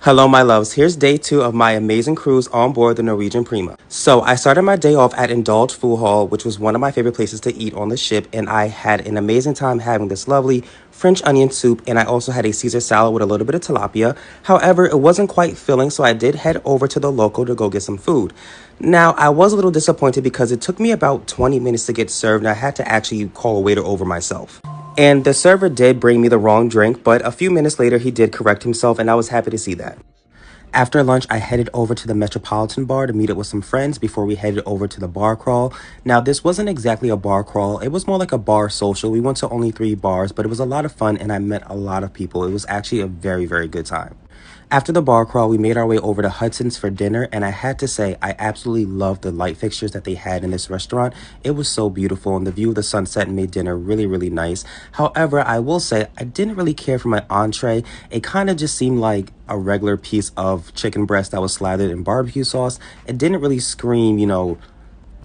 Hello, my loves. Here's day 2 of my amazing cruise on board the Norwegian Prima. So I started my day off at Indulge Food Hall, which was one of my favorite places to eat on the ship, and I had an amazing time having this lovely French onion soup, and I also had a Caesar salad with a little bit of tilapia. However, it wasn't quite filling, so I did head over to the local to go get some food. Now, I was a little disappointed because it took me about 20 minutes to get served, and I had to actually call a waiter over myself. And the server did bring me the wrong drink, but a few minutes later, he did correct himself, and I was happy to see that. After lunch, I headed over to the Metropolitan Bar to meet up with some friends before we headed over to the bar crawl. Now, this wasn't exactly a bar crawl. It was more like a bar social. We went to only 3 bars, but it was a lot of fun, and I met a lot of people. It was actually a very, very good time. After the bar crawl, we made our way over to Hudson's for dinner, and I had to say, I absolutely loved the light fixtures that they had in this restaurant. It was so beautiful, and the view of the sunset made dinner really, really nice. However, I will say, I didn't really care for my entree. It kind of just seemed like a regular piece of chicken breast that was slathered in barbecue sauce. It didn't really scream,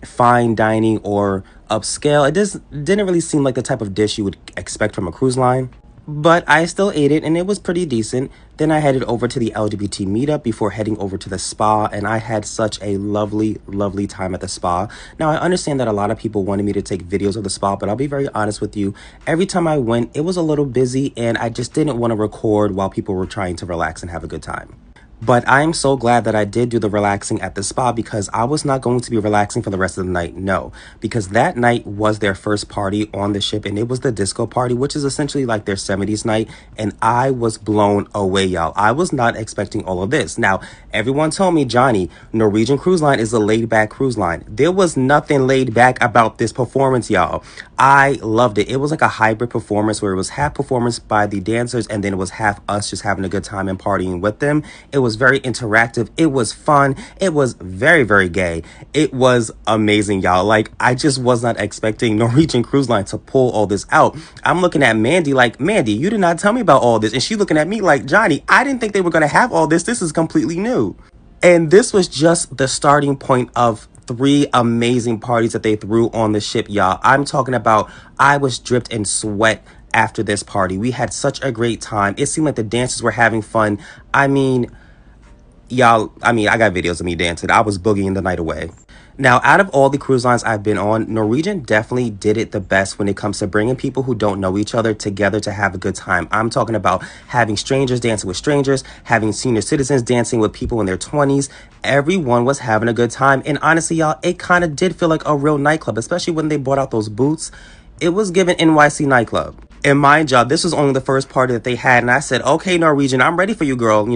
fine dining or upscale. It just didn't really seem like the type of dish you would expect from a cruise line. But I still ate it and it was pretty decent. Then I headed over to the LGBT meetup before heading over to the spa, and I had such a lovely, lovely time at the spa. Now, I understand that a lot of people wanted me to take videos of the spa, but I'll be very honest with you. Every time I went, it was a little busy and I just didn't want to record while people were trying to relax and have a good time. But I'm so glad that I did do the relaxing at the spa because I was not going to be relaxing for the rest of the night. No, because that night was their first party on the ship and it was the disco party, which is essentially like their 70s night. And I was blown away, y'all. I was not expecting all of this. Now, everyone told me, Johnny, Norwegian Cruise Line is a laid back cruise line. There was nothing laid back about this performance, y'all. I loved it. It was like a hybrid performance where it was half performance by the dancers and then it was half us just having a good time and partying with them. It was very interactive. It was fun. It was very, very gay. It was amazing, y'all. Like, I just was not expecting Norwegian Cruise Line to pull all this out. I'm looking at Mandy like, Mandy, you did not tell me about all this. And she looking at me like, Johnny, I didn't think they were going to have all this. This is completely new. And this was just the starting point of 3 amazing parties that they threw on the ship, y'all. I'm talking about, I was dripped in sweat after this party. We had such a great time. It seemed like the dancers were having fun. I mean, y'all, I got videos of me dancing. I was boogieing the night away. Now, out of all the cruise lines I've been on, Norwegian definitely did it the best when it comes to bringing people who don't know each other together to have a good time. I'm talking about having strangers dancing with strangers, having senior citizens dancing with people in their 20s. Everyone was having a good time. And honestly, y'all, it kind of did feel like a real nightclub, especially when they brought out those boots. It was given NYC nightclub. And mind y'all, this was only the first party that they had. And I said, okay, Norwegian, I'm ready for you, girl.